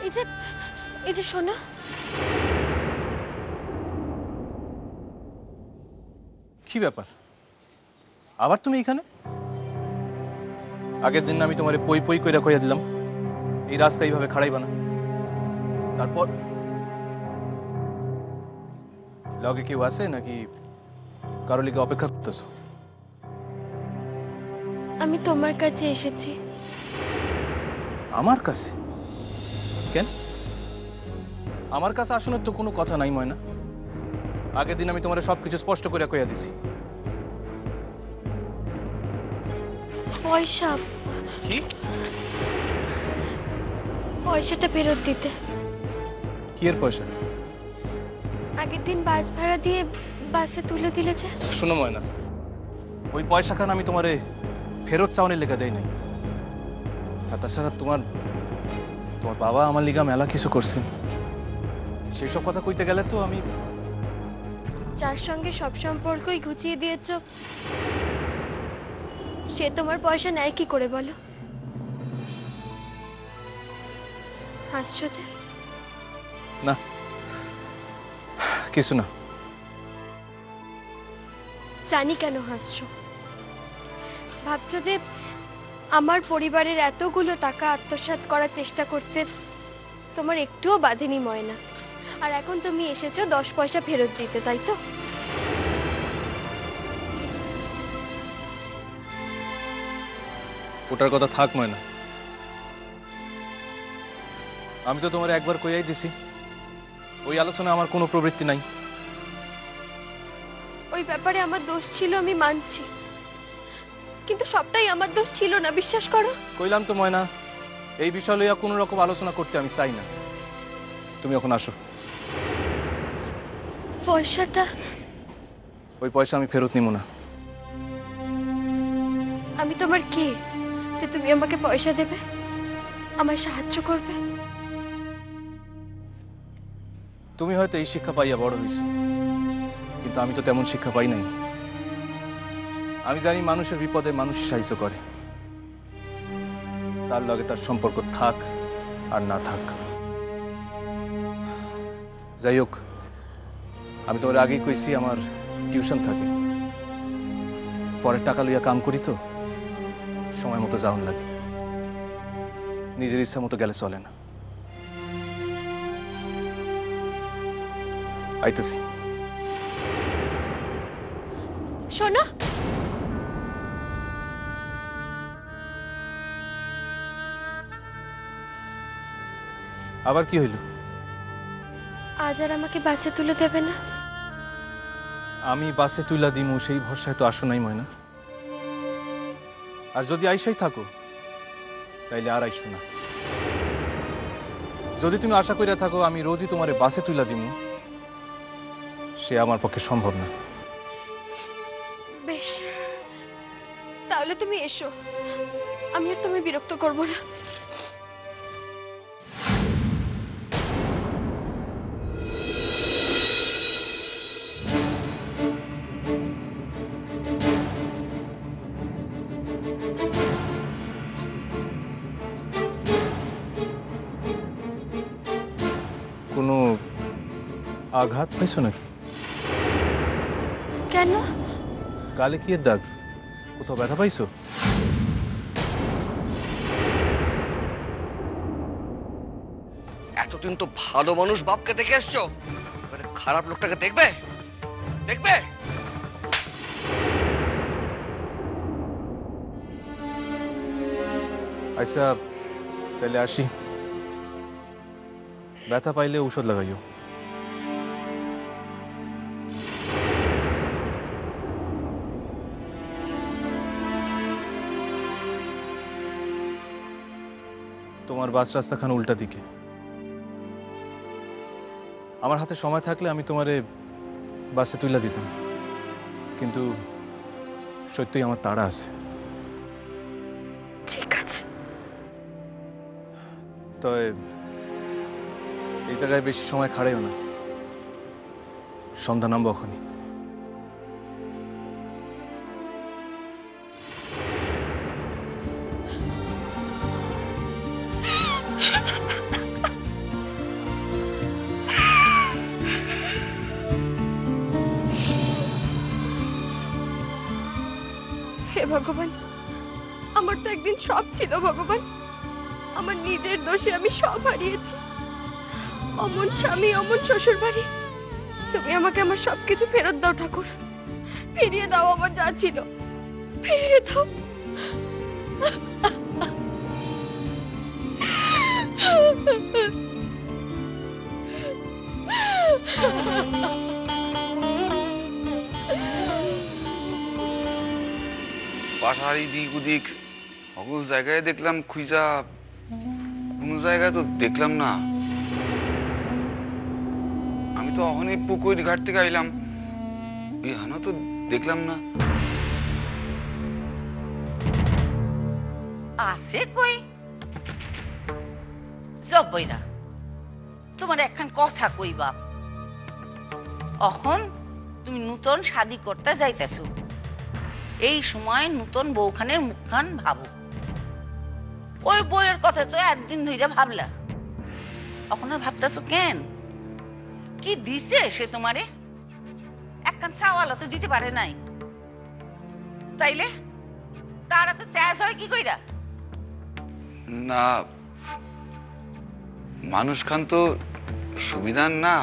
এই যে শোনো, কি ব্যাপার? আবার তুমি এখানে? আগের দিন আমি তোমারে পই পই কইরা কইয়া দিলাম এই রাস্তা এইভাবে খাড়াইবা না। তারপর লগে কেউ আছে নাকি কারো লিগে অপেক্ষা করতেছো? আমি তোমার কাছে এসেছি। আমার কাছে? কেন? আমার কাছে আসলে তো কোনো কথা নাই ময়না। আগের দিন আমি তোমারে সবকিছু স্পষ্ট করে কইয়া দিছি। পয়সা, কি? পয়সাটা ফেরত দিতে। কি এর পয়সা? আগের দিন বাস ভাড়া দিয়ে বাসে তুলে দিলে যে। শোনো ময়না, ওই পয়সাখান আমি তোমারে ফেরত চাওয়ানোর লেগে দেই নাই। আর তাছাড়া তোমার বাবা আমার লিগা মেলা কিছু করছে, সেই সব কথা কইতে গেলে তো আমি। যার সঙ্গে সব সম্পর্কই ঘুচিয়ে দিয়েছ, সে তোমার পয়সা নেয় কি করে বলো? হাসছো যে? না, কিছু না। জানি কেন হাসছো। ভাবছো যে আমার পরিবারের এতগুলো টাকা আত্মসাৎ করার চেষ্টা করতে তোমার একটুও বাধেনি ময়না, আর এখন তুমি এসেছো 10 পয়সা ফেরত দিতে, তাই তো? ওটার কথা থাক ময়না। আমি তো তোমার একবার কইয়াই দিছি, ওই আলোচনা আমার কোনো প্রবৃত্তি নাই। ওই ব্যাপারে আমার দোষ ছিল, আমি মানছি, কিন্তু সবটাই আমার দোষ ছিল না, বিশ্বাস করো। কইলাম তো ময়না, এই বিষয় লইয়া কোনো রকম আলোচনা করতে আমি চাই না। তুমি এখন আসো। পয়সাটা? ওই পয়সা আমি ফেরত নিব না। আমি তোমার কে যে তুমি আমাকে পয়সা দেবে, আমায় সাহায্য করবে? তুমি হয়তো এই শিক্ষা পাইয়া বড় হইছো, কিন্তু আমি তো তেমন শিক্ষা পাই নাই। আমি জানি মানুষের বিপদে মানুষই সাহায্য করে, তার লগে তার সম্পর্ক থাক আর না থাক। যাই হোক, আমি তোমার আগেই কইছি আমার টিউশন থাকে, পরের টাকা লইয়া কাম করি তো সময় মতো যাওয়ার লাগে, নিজের ইচ্ছা মতো গেলে চলে না। আইতেছি। শোনো, আবার কি হইল? আজ আর আমাকে বাসে তুলে দেবে না? আমি বাসে তুইলা দিমু সেই ভরসায় তো আসো নাই ময়না। আর যদি আইসাই থাকো তাইলে আর আইসো না। যদি তুমি আশা কইরা থাকো আমি রোজই তোমারে বাসে তুইলা দিমু, সে আমার পক্ষে সম্ভব না। বেশ, তাহলে তুমি এসো, আমি আর তুমি বিরক্ত করবো না। কোনো আঘাত পাইছো নাকি? কেন? গালে কি এর দাগ? কোথাও ব্যথা পাইছো? এতদিন তো ভালো মানুষ বাপকে দেখে এসছো, এবারে খারাপ লোকটাকে দেখবে দেখবে? আচ্ছা তাহলে আসি, ব্যথা পাইলে ঔষধ লাগাইও। তোমার বাস রাস্তাখান উল্টা দিকে। আমার হাতে সময় থাকলে আমি তোমারে বাসে তুইলা দিতাম, কিন্তু সত্যিই আমার তাড়া আছে। ঠিক আছে। তো এই জায়গায় বেশি সময় খাড়াইও না, সন্ধ্যা নামবো এখনই। ভগবান, আমার তো একদিন সব ছিল ভগবান। আমার নিজের দোষে আমি সব হারিয়েছি। অমন স্বামী, অমন শ্বশুর বাড়ি। তুমি আমাকে আমার সবকিছু ফেরত দাও ঠাকুর, ফিরিয়ে দাও আমার যা ছিল, ফিরিয়ে দাও। বাসার দিক ওদিক সকল জায়গায় দেখলাম খুঁজা, কোন জায়গায় তো দেখলাম না। আমি তো অহনি পুকুর ঘাট থেকে আইলাম, এখানে তো দেখলাম না। আছে কই যাবই না। তোমার একখান কথা কই বাপ, অখন তুমি নূতন শাদি করতে যাইতেছো, এই সময় নূতন বউখানের মুখখান ভাবো। ওই বইয়ের কথা তো একদিন ধরে ভাবলা, এখন আর ভাবতেছো কেন? কি দিছে সে তোমারে? একখান চাওয়ালা তো দিতে পারে নাই, তাইলে তারা তো তেজ হয় কি কইরা? না, মানুষ খান তো সুবিধার না,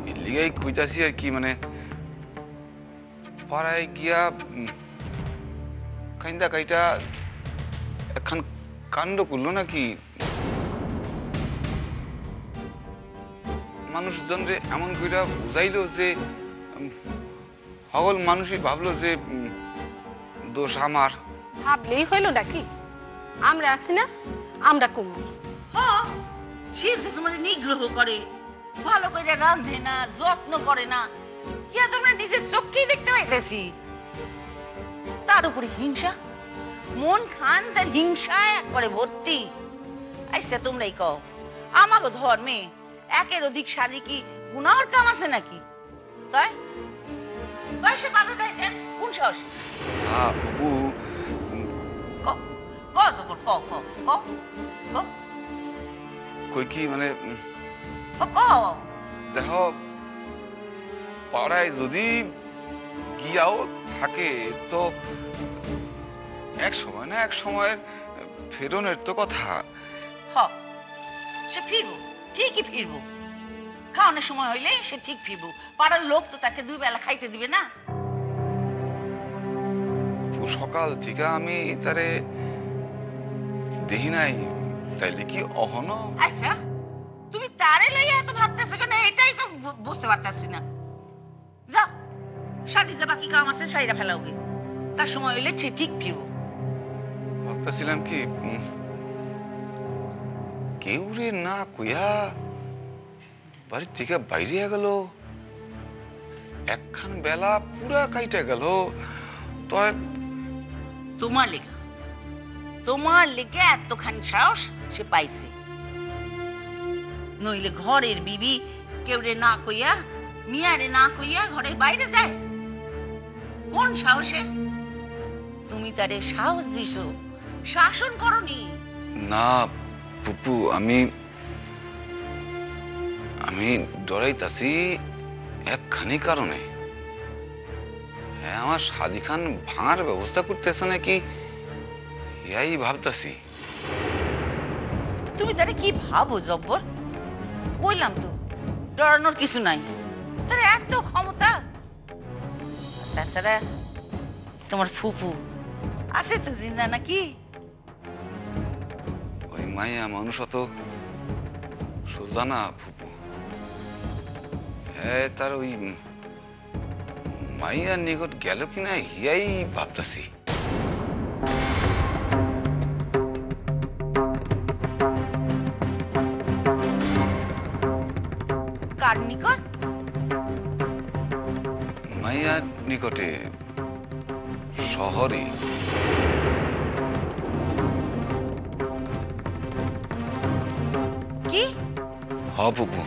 এর লিগাই কইতাছি আর কি। মানে পাড়ায় গিয়া কাইন্দা কাইটা একখান কাণ্ড করলো নাকি, মানুষজন রে এমন কইরা বুঝাইলো যে সকল মানুষই ভাবলো যে দোষ আমার। ভাবলেই হইল নাকি? আমরা আছি না, আমরা কমু। হ্যাঁ, সে যে তোমার নিগ্রহ করে, ভালো করে রাঁধে না, যত্ন করে না, ইয়া তোমরা নিজের চোখকেই দেখতে পাইতেছি। তার উপরে হিংসা, মন খান তার হিংসায় একবারে ভর্তি। আইসা তোমরাই কও, আমাকে ধর্মে একের অধিক শাদি কি গুনাহর কাম আছে নাকি? তাই তাই সে বাধা দেয় কেন? কোন সাহস? না ফুপু, কই কি মানে দেখ, পাড়ায় যদি গিয়াও থাকে তো এক সময় না এক সময় ফেরনের তো কথা। সে ফিরবো, ঠিকই ফিরবো। খাওয়ানোর সময় হইলে সে ঠিক ফিরবো। পাড়ার লোক তো তাকে দুই বেলা খাইতে দিবে না। সকাল থেকে আমি তারে দেখি নাই, তাইলে কি অহনো? আচ্ছা, তুমি তারে লইয়া এত ভাবতেছো কেন? এটাই তো বুঝতে পারতাছি না। যাও, শাদি যা বাকি কাম আছে সাইরা ফেলাওগে, তার সময় হইলে সে ঠিক ফিরবো। ভাবতেছিলাম কি কেউ রে না কইয়া বাড়ির থেকে বাইরে গেল, একখান বেলা পুরা কাইটা গেল। তয় তোমার লেগে এতখানি সাহস সে পাইছে, নইলে ঘরের বিবি কেউ রে না কইয়া, মিয়ারে না কইয়া ঘরের বাইরে যায়? কোন সাহসে? তুমি তারে সাহস দিছো, শাসন করনি। না পুপু, আমি ডরাইতাছি একখানি কারণে। হ্যাঁ, আমার শাদি খান ভাঙার ব্যবস্থা করতেছে নাকি এই ভাবতাছি। তুমি তারে কি ভাবো জব্বর? কইলাম তো ডরানোর কিছু নাই, তার এত ক্ষমতা। তাছাড়া তোমার ফুপু আছে তো জিন্দা নাকি? ওই মাইয়া মানুষ অত সোজা না ফুপু। হ্যাঁ, তার ওই মাইয়ার নিকট গেল কিনা হিয়াই ভাবতাছি। কার নিকট? মাইয়ার নিকটে, শহরে। কি হ পুপু,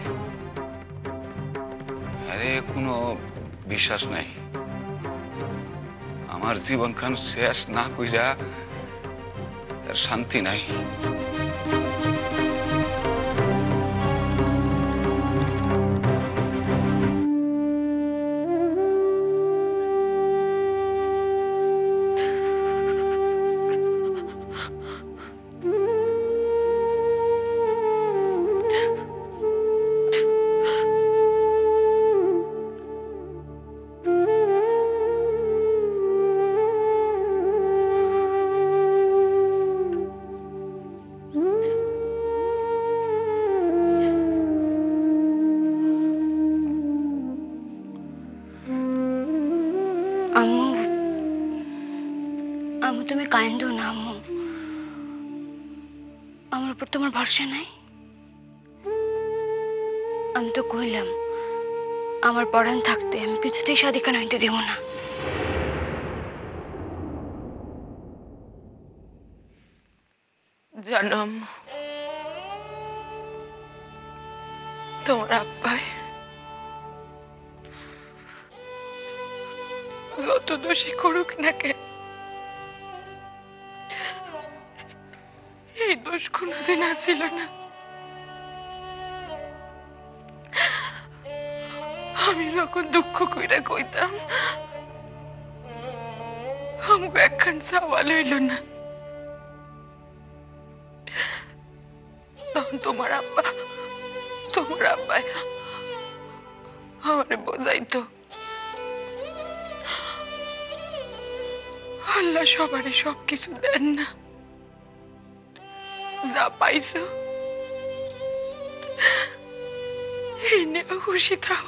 আরে কোনো বিশ্বাস নাই। আমার জীবন খান শেষ না কইরা শান্তি নাই। কাঁদো না আম্মু। আমার উপর তোমার ভরসা নাই? আমি তো কইলাম আমার পড়ান থাকতে আমি কিছুতেই শাদী কেন হইতে দেব না। জানো আম্মু, তোমার আব্বাই যত দোষী করুক না কেন, এই দোষ কোনোদিন আসিল না। আমি যখন দুঃখ কইরা কইতাম আমাকে একখান সওয়াল হইল না, তখন তোমার আব্বাই আমারে বোঝাইতো আল্লাহ সবারে সবকিছু দেন না, যা পাইছো এই নিয়ে খুশি থাও।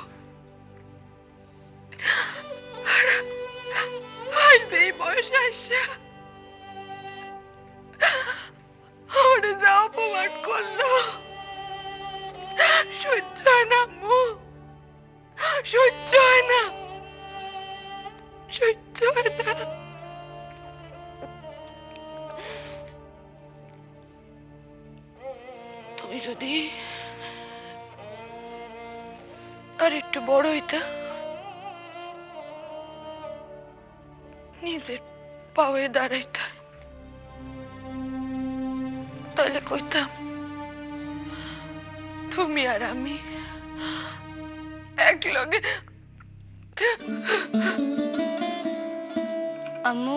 এই বয়সে আসা আমারে যা অপমান করলো সহ্য হয় না আম্মু, সহ্য হয় না, সহ্য হয় না। তুমি যদি আর একটু বড় হইতা, নিজের পায়ে দাঁড়াইতা, তাহলে কইতাম তুমি আর আমি একলগে। আম্মু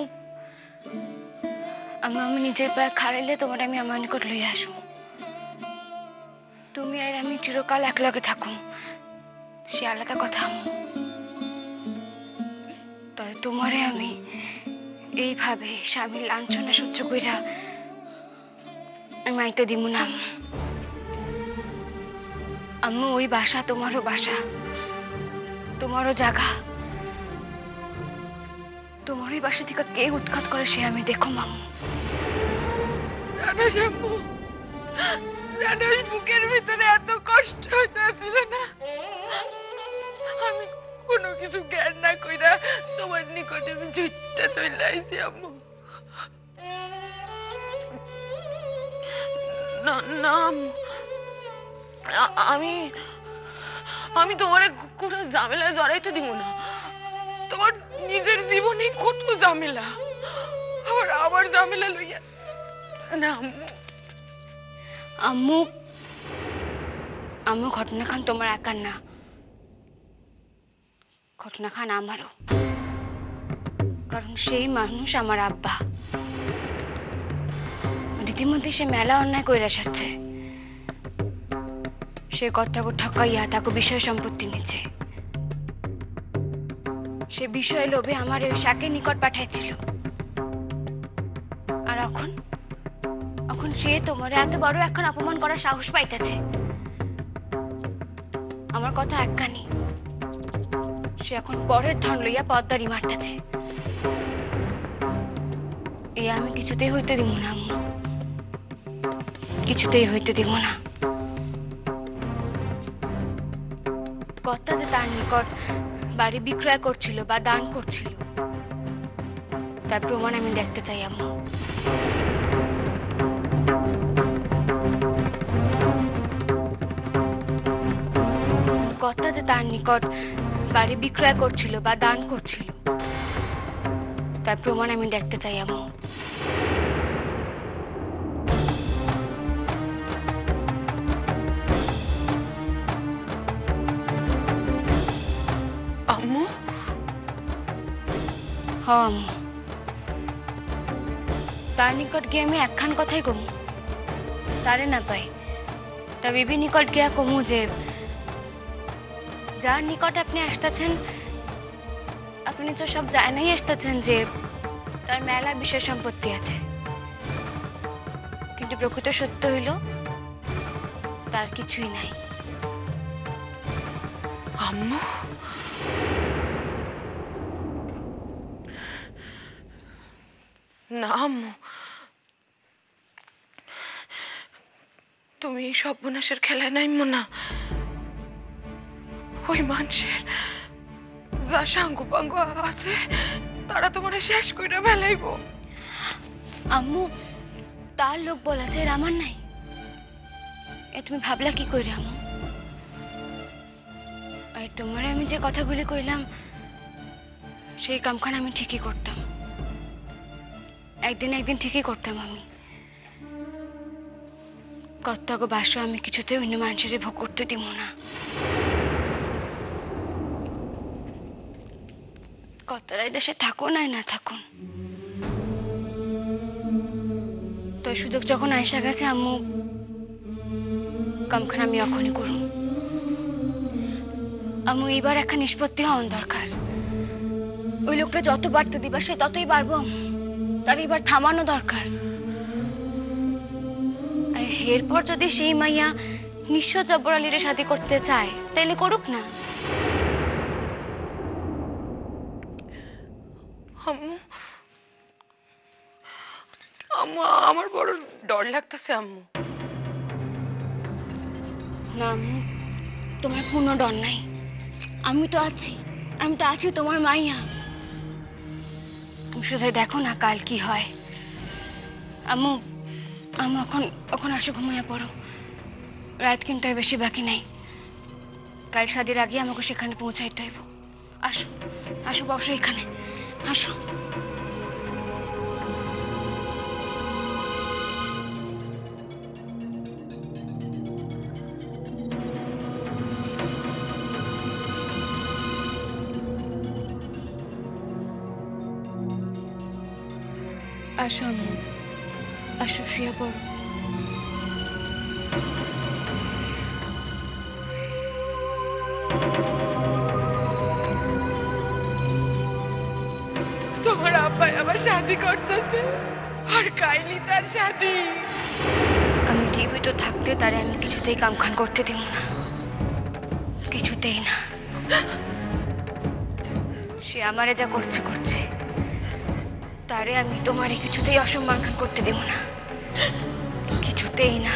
আমি নিজের পায়ে খাড়াইলে তোমার আমি আমার নিকট লইয়া আসুম। তুমি আর আমি চিরকাল একলগে থাকুম, সে আলাদা কথা আম্মু। তবে তোমারে আমি এইভাবে স্বামীর লাঞ্ছনা সহ্য কইরা আমি আইতে দিব না আম্মু। আম্মু ওই বাসা তোমারও বাসা, তোমারও জায়গা। তোমার ওই বাসা থেকে কে উৎখাত করে সে আমি দেখো আম্মু। জানিস আম্মু, জানিস বুকের ভিতরে এত কষ্ট হইতেছিল না, আমি কোনো কিছু জ্ঞান না কইরা তোমার নিকটে আমি ঝুটটা চলে আইছি আম্মু। না না আম্মু, আমি তোমার কোনো ঝামেলা জড়াইতে দিব না। তোমার নিজের জীবনে কত ঝামেলা, আবার আমার ঝামেলা লইয়া না আম্মু। আম্মু ঘটনা খান তোমার একার না, ঘটনা খান আমারও, কারণ সেই মানুষ আমার আব্বা। রীতিমধ্যে সে মেলা অন্যায় কইরা সারছে। সে কথাকে ঠকাইয়া তাকে বিষয় সম্পত্তি নিচ্ছে। সে বিষয় লোভে আমার ওই শাকের নিকট পাঠাইছিল। আর এখন সে তোমার এত বড় এখন অপমান করার সাহস পাইতেছে। আমার কথা একখানি, সে এখন পরের ধন লইয়া পদ্মারি মারতেছে। এ আমি কিছুতেই হইতে দিব না আম্মু, কিছুতেই হইতে দিব না। কথা যে তার নিকট বাড়ি বিক্রয় করছিল বা দান করছিল, তার প্রমাণ আমি দেখতে চাই আম্মু। কথা যে তার নিকট বাড়ি বিক্রয় করছিল বা দান করছিল, তার প্রমাণ আমি দেখতে চাই আম্মু। আম্মু, হ আম্মু, তার নিকট গিয়ে আমি একখান কথাই কমু, তারে না পাই তা বিবি নিকট গিয়া কমু যে যার নিকট আপনি আসতেছেন, আপনি তো সব জানাই আসতেছেন যে তার মেলা বিষয় সম্পত্তি আছে, কিন্তু প্রকৃত সত্য হইল তার কিছুই নাই। আম্মু, না আম্মু, তুমি এই সর্বনাশের খেলায় নাইমো না। ওই মানুষের যা সাঙ্গ পাঙ্গ আছে তারা তোমার শেষ করে ফেলাইব। আম্মু, তার লোক বলা যায় আমার নাই, এ তুমি ভাবলা কি কইরা আম্মু? আর তোমারে আমি যে কথাগুলি কইলাম সেই কামখান আমি ঠিকই করতাম, একদিন একদিন ঠিকই করতাম। আমি কর্তব্য বাস আমি কিছুতে অন্য মানুষের ভোগ করতে দিব না। কর্তারাই দেশে থাকুন আর না থাকুন, তো সুযোগ যখন আইসা গেছে আম্মু, কামখান আমি এখনই করুন। আম্মু, এইবার একটা নিষ্পত্তি হওয়ার দরকার। ওই লোকটা যত বাড়তে দিবা সে ততই বাড়বো, তার এবার থামানো দরকার। আর এরপর যদি সেই মাইয়া নিঃস্ব জব্বর আলীর শাদি করতে চায় তাইলে করুক না। আম্মু, আম্মু আমার বড় ডর লাগতেছে আম্মু। না আম্মু, তোমার কোনো ডর নাই, আমি তো আছি, আমি তো আছি তোমার মাইয়া। তুমি শুধু দেখো না কাল কি হয়। আম্মু, আম্মু এখন আসো, ঘুমাইয়া পড়ো, রাত কিন্তু আর বেশি বাকি নাই। কাল শাদির আগে আমাকে সেখানে পৌঁছাইতে হইব। আসো আসো, বসো এখানে, আসো। আসো আম্মু, আসো, শুয়ে পড়ো। তোমার আব্বাই আমার শাদি করতেছে, আর কাইলি তার শাদি। আমি জীবিত থাকতে তারে আমি কিছুতেই কামখান করতে দেব না, কিছুতেই না। সে আমারে যা করছে করছে, তারে আমি তোমারে কিছুতেই অসম্মান করতে দেব না, কিছুতেই না।